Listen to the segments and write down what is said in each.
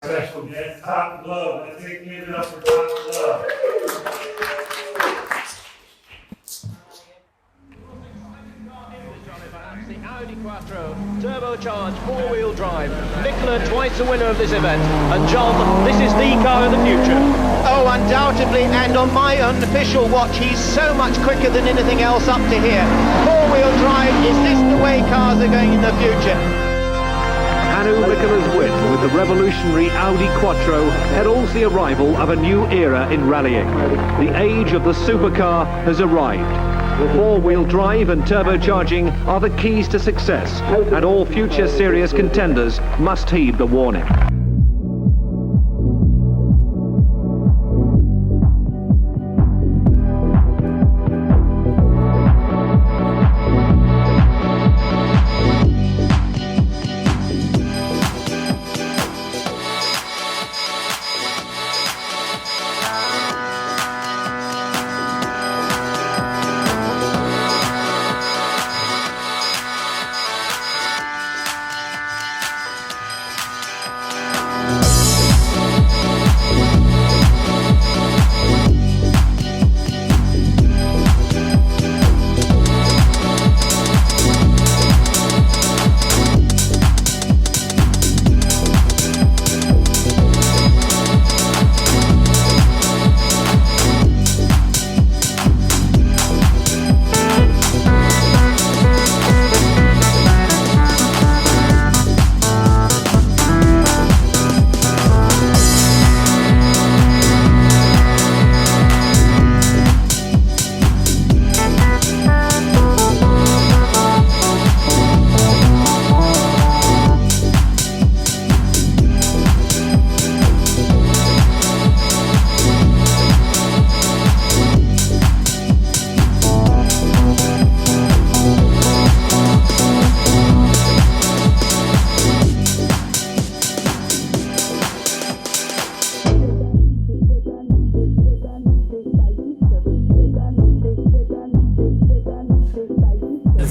Special guest, Top Glove. Let's give it up for Top Glove. The Audi Quattro, turbocharged, four-wheel drive. Nicola, twice the winner of this event. And John, this is the car of the future. Oh, undoubtedly, and on my unofficial watch, he's so much quicker than anything else up to here. Four-wheel drive, is this the way cars are going in the future? Hannu Mikkola's win with the revolutionary Audi Quattro heralds the arrival of a new era in rallying. The age of the supercar has arrived. Four-wheel drive and turbocharging are the keys to success, and all future serious contenders must heed the warning.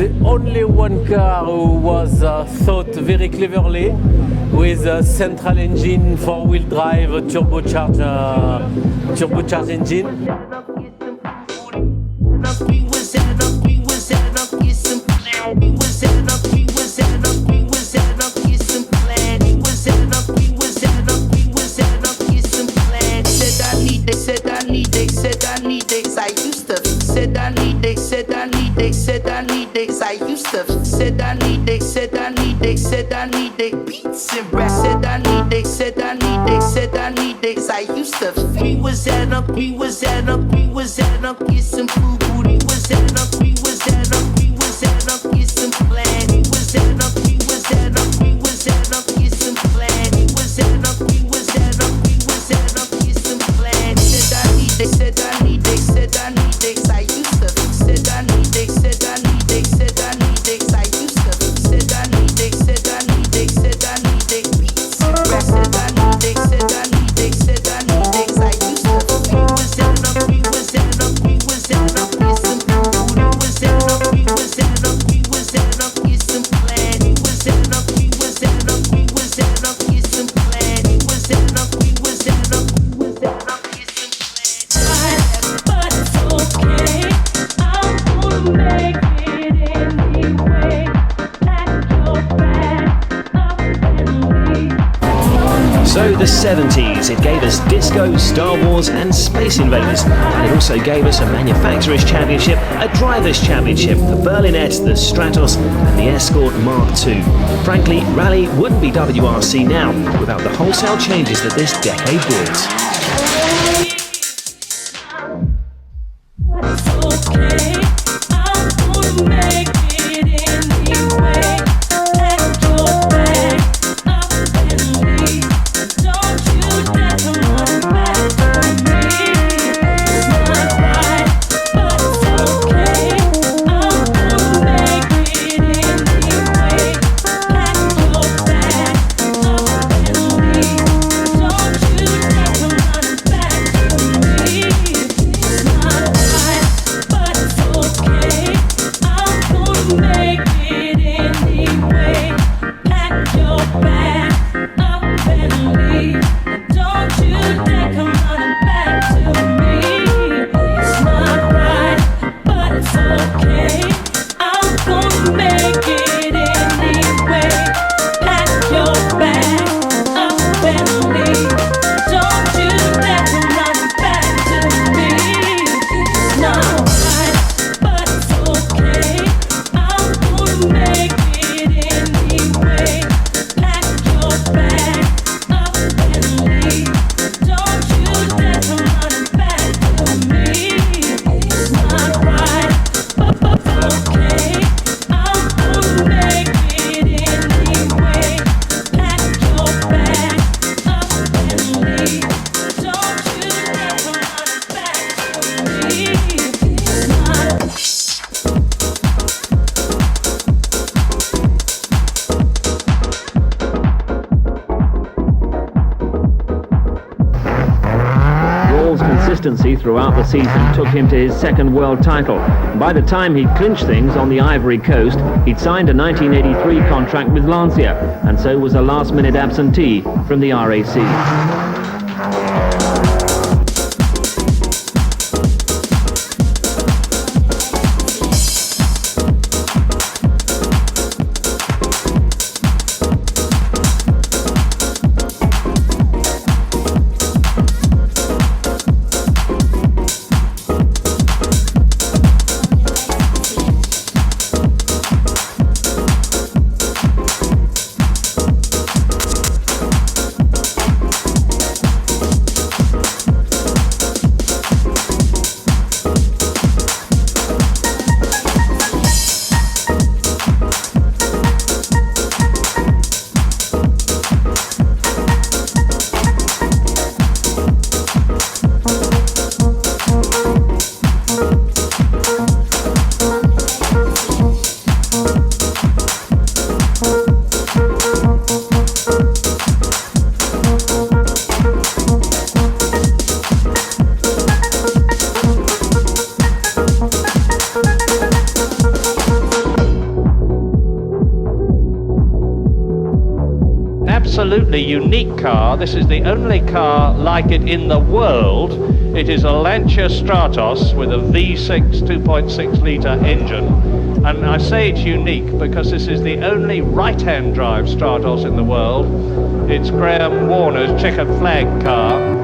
The only one car who was thought very cleverly with a central engine, four-wheel drive, turbocharged engine. Beats and rap. Said I need they, said I need they, said I need they. I used to. We was at up, we was at up, we was at up, get some food. We was at up, we was at up, we was at up, get some plan. We was at up, we was at up, we was at up, get some plan. We was at up, we was at up, we was at up, get some plan. Said I need they, said I need they, said I need they. I used to. Said I need they, said I need they, said I need they. I used to. Said I need they, said I need they, said I need they. Beats and rap. Said I need they, said I need they, said I need they. I used to. We was at up, we was at up, we was at up, get some food. We was at up, we was at up, we was at up, get some plan. We was at up, we was at up, we was at up, get some plan. We was at up, we was at up, we was at up, get some plan. But it's okay, I'm gonna make it anyway. Pack your bag up and leave. So the 70s, it gave us disco, Star Wars and Space Invaders, and it also gave us a manufacturer's championship, a driver's championship, the Berlinette, the Stratos and the Escort Mark II. Frankly, rally wouldn't be WRC now without the wholesale changes that this decade brought. It's okay, I'm gonna make it anyway. Pack your bag up and leave. Don't you dare come run back for me. It's not right, but it's okay. I'm gonna make it anyway. Pack your bag up and leave. Don't you dare come run consistency throughout the season took him to his second world title. By the time he'd clinched things on the Ivory Coast, he'd signed a 1983 contract with Lancia, and so was a last-minute absentee from the RAC. Absolutely unique car. This is the only car like it in the world. It is a Lancia Stratos with a V6 2.6 litre engine, and I say it's unique because this is the only right-hand drive Stratos in the world. It's Graham Warner's checkered flag car.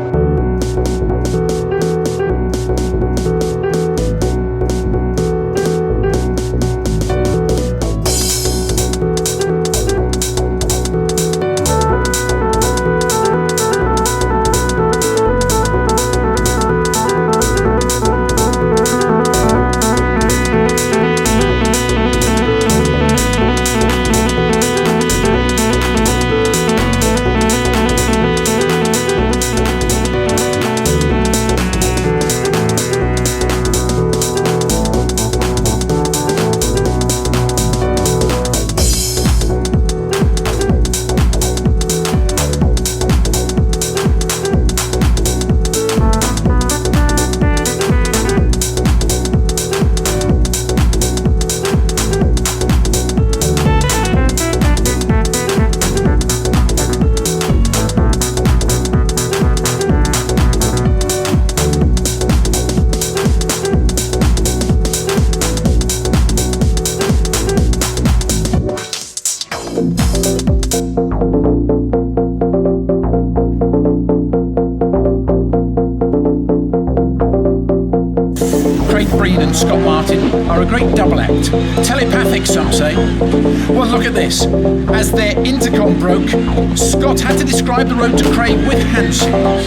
And Scott Martin are a great double act. Telepathic, some say. Well, look at this. As their intercom broke, Scott had to describe the road to Craig with hand signals.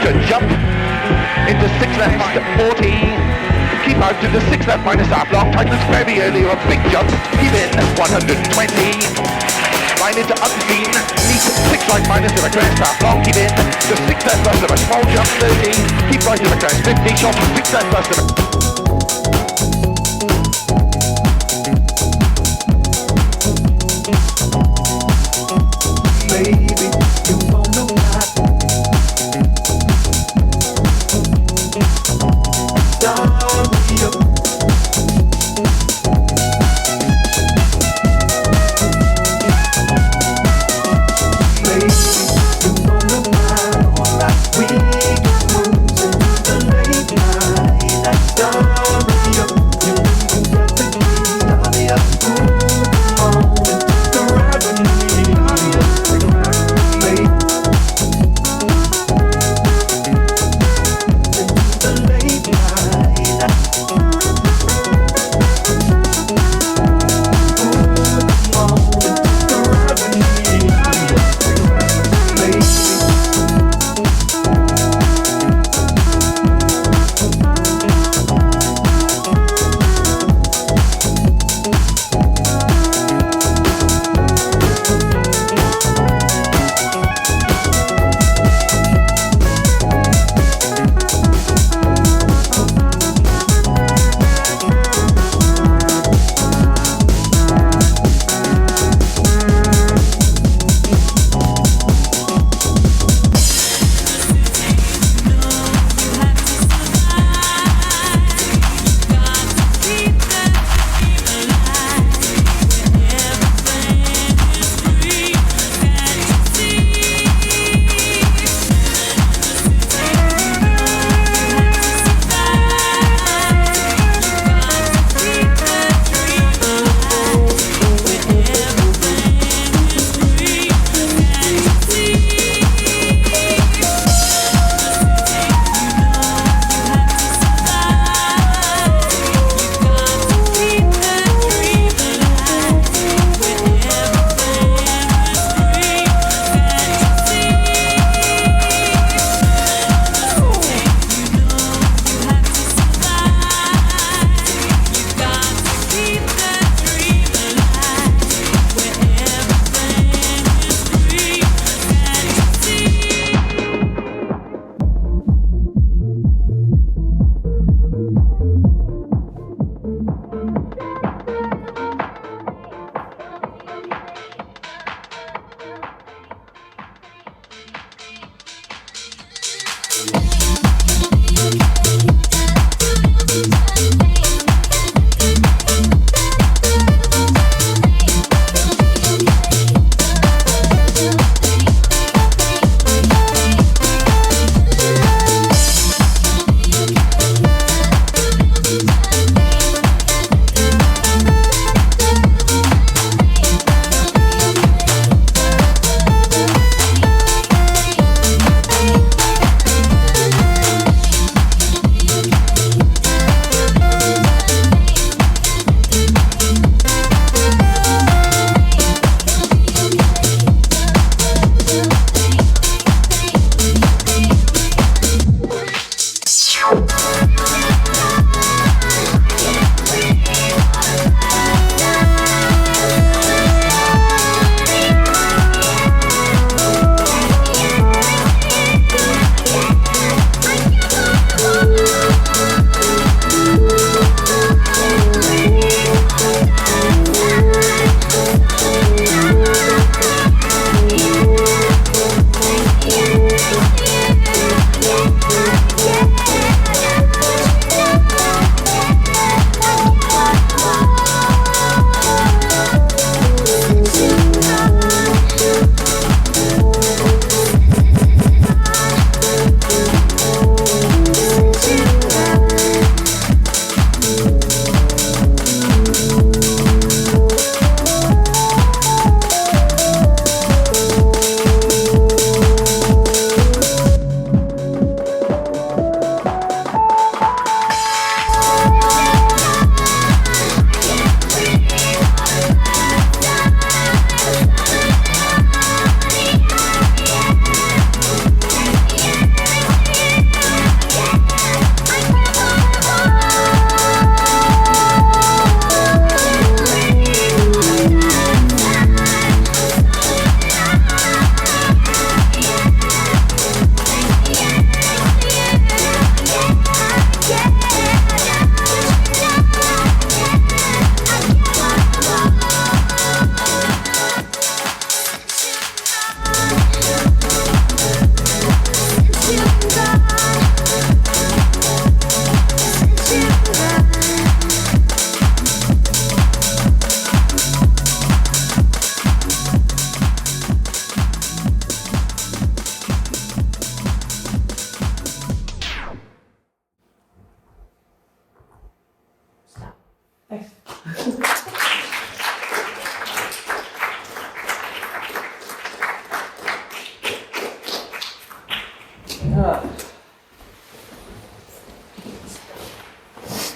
to jump into 6 left, 40. Keep out to the 6 left minus half long. Tightens very early, a big jump. Keep in 120. Line into unseen. Neat 6 right minus to the crest half long. Keep in to 6 left plus of a small jump 30. Keep right to the crest 50. Short 6 left plus of a...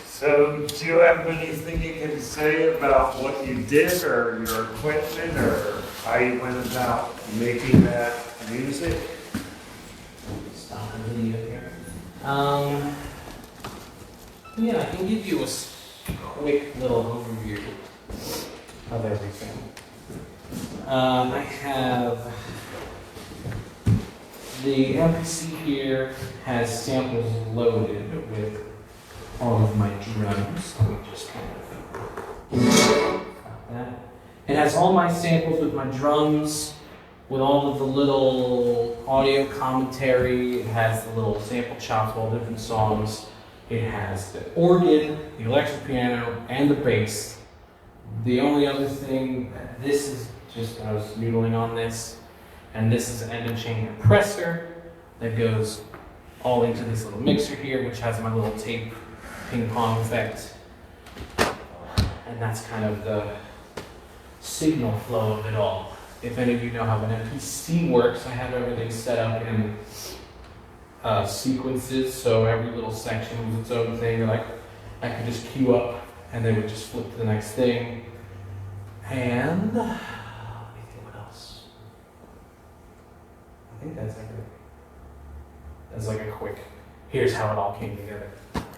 So, do you have anything you can say about what you did, or your equipment, or how you went about making that music? Stop the video here. Yeah, I can give you a quick little overview of everything. I have the MPC here has samples loaded with all of my drums. Let me just kind of got that. It has all my samples with my drums, with all of the little audio commentary. It has the little sample chops of all different songs. It has the organ, the electric piano, and the bass. The only other thing, this is just, I was noodling on this, and this is an end and chain compressor that goes all into this little mixer here, which has my little tape ping pong effect. And that's kind of the signal flow of it all. If any of you know how an MPC works, I have everything set up in sequences, so every little section was its own thing. Like I could just queue up and they would just flip to the next thing. And let me think what else. I think that's everything. That's like a quick, here's how it all came together.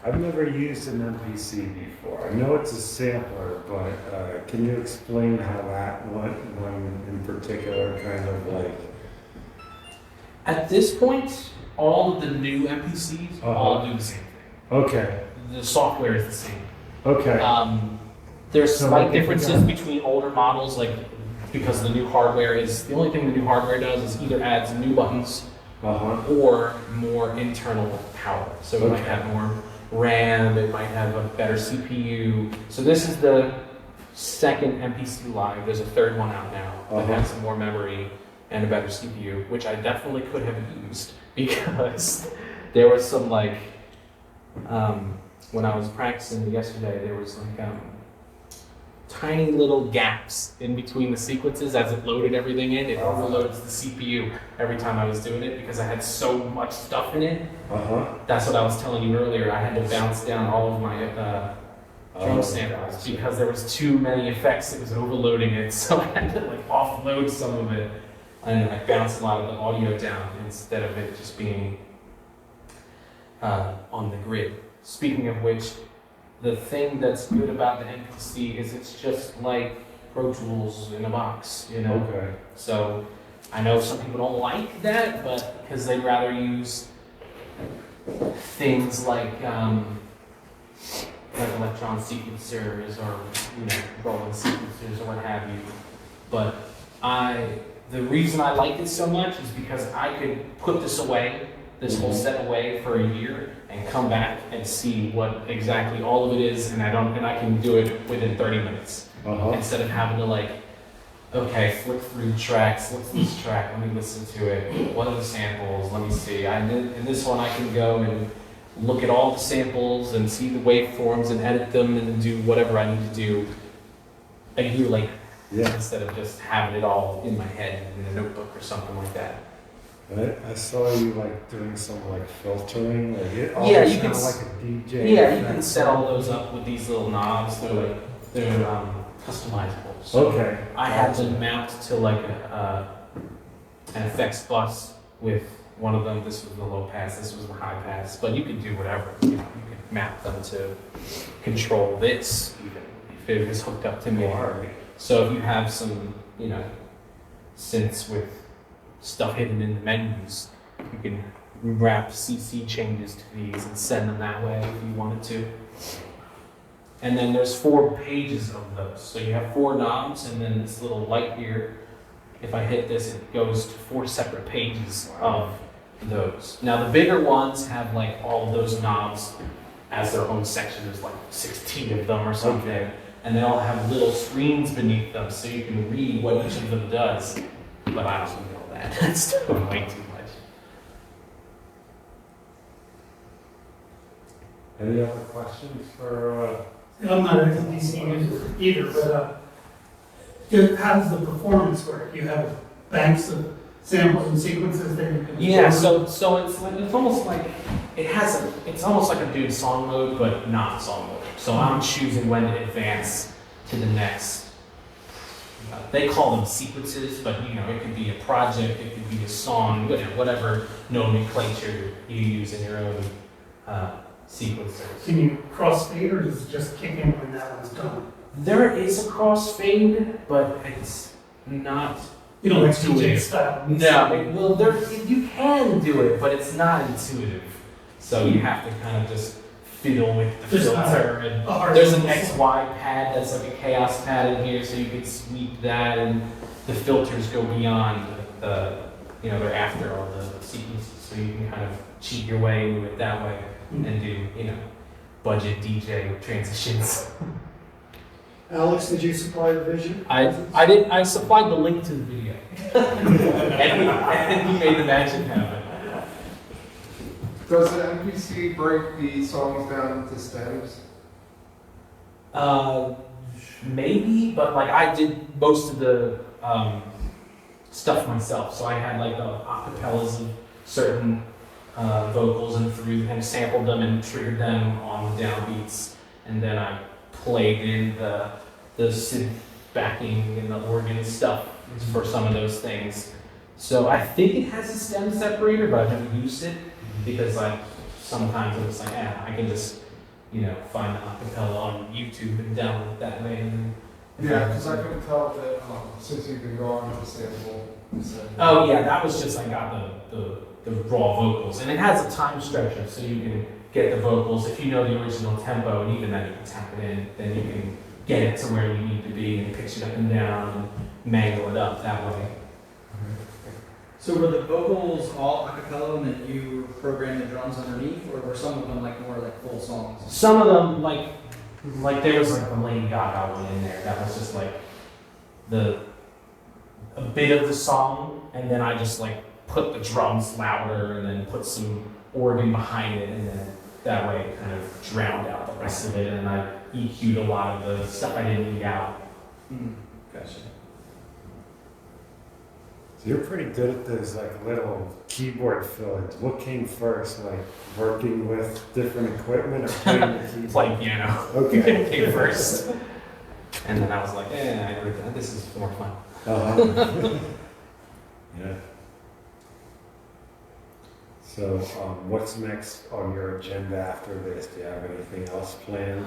I've never used an MPC before. I know it's a sampler, but can you explain how that one in particular kind of like... At this point, all of the new MPCs all do the same thing. Okay. The software is the same. Okay. There's So slight like differences between older models, like because the new hardware is, the only thing the new hardware does is either adds new buttons or more internal power. So it might have more RAM, it might have a better CPU. So this is the second MPC Live. There's a third one out now that has some more memory and a better CPU, which I definitely could have used because there was some like, when I was practicing yesterday, there was like tiny little gaps in between the sequences as it loaded everything in. It overloads the CPU every time I was doing it because I had so much stuff in it. That's what I was telling you earlier. I had to bounce down all of my drum samples because there was too many effects. It was overloading it, so I had to like offload some of it and like bounce a lot of the audio down instead of it just being on the grid. Speaking of which, the thing that's good about the MPC is it's just like Pro Tools in a box, you know? Okay. So I know some people don't like that, but because they'd rather use things like electron sequencers or rolling sequencers or what have you. But the reason I liked it so much is because I could put this away, this whole set away for a year and come back and see what exactly all of it is, and I can do it within 30 minutes instead of having to like, okay, flip through tracks. What's this track? Let me listen to it. What are the samples? Let me see. In this one, I can go and look at all the samples and see the waveforms and edit them and do whatever I need to do a year later. Yeah. Instead of just having it all in my head in a notebook or something like that. I saw you like doing some like filtering, like it all Yeah, you can sound like a DJ. Yeah, you can set all those up with these little knobs. They're customizable. So Okay. I had them mapped to like an effects bus with one of them. This was the low pass, this was the high pass. But you could do whatever. You could map them to control this, even if it is hooked up to me. So if you have some, synths with stuff hidden in the menus, you can wrap CC changes to these and send them that way if you wanted to. And then there's 4 pages of those. So you have 4 knobs and then this little light here. If I hit this, it goes to 4 separate pages of those. Now the bigger ones have like all of those knobs as their own section. There's like 16 of them or something. Okay. And they all have little screens beneath them so you can read what each of them does. But I don't know that. That's way too much. Any other questions for? I'm not an MPC user either, but how does the performance work? You have banks of samples and sequences that you can. Yeah, so it's almost like it's almost like a dude song mode, but not song mode. So I'm choosing when to advance to the next. They call them sequences, but it could be a project, it could be a song, whatever nomenclature you use in your own sequencer. Can you crossfade, or does it just kick in when that one's done? There is a crossfade, but it's not. You know, like DJ intuitive. style. No, you can do it, but it's not intuitive. So you have to kind of just fiddle with the filter. And there's an XY pad that's like a chaos pad in here, so you can sweep that, and the filters go beyond they're after all the sequences, so you can kind of cheat your way, move it that way, and do budget DJ transitions. Alex, did you supply the vision? I did. I supplied the link to the video, and he made the magic happen. Does the MPC break the songs down into stems? Maybe, but like I did most of the stuff myself, so I had like the acapellas of certain vocals and sampled them and triggered them on the downbeats, and then I played in the synth backing and the organ stuff for some of those things. So I think it has a stem separator, but I've never used it because sometimes I'm just like, I can just find the acapella on YouTube and download it that way. Yeah, because I couldn't tell that since you've been going with the sample. Oh yeah, that was just I got the raw vocals, and it has a time stretcher, so you can get the vocals if you know the original tempo, and even then you can tap it in, then you can get it to where you need to be and pitch it up and down and mangle it up that way. So were the vocals all a cappella and then you programmed the drums underneath, or were some of them more like full songs? Some of them, like there was like the Lady Gaga one in there that was just like a bit of the song, and then I just put the drums louder and then put some organ behind it, and then that way it kind of drowned out the rest of it, and I EQ'd a lot of the stuff I didn't need out. Gotcha. So you're pretty good at those little keyboard fillings. What came first, working with different equipment or playing the keyboard? Playing piano. Okay. Came first. And then I was like, this is more fun. Yeah. So, what's next on your agenda after this? Do you have anything else planned?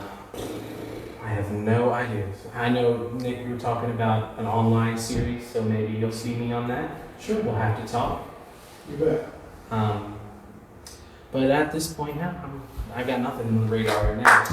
I have no idea. I know, Nick, you were talking about an online series, so maybe you'll see me on that. Sure. We'll have to talk. You bet. But at this point now, I got nothing on the radar right now.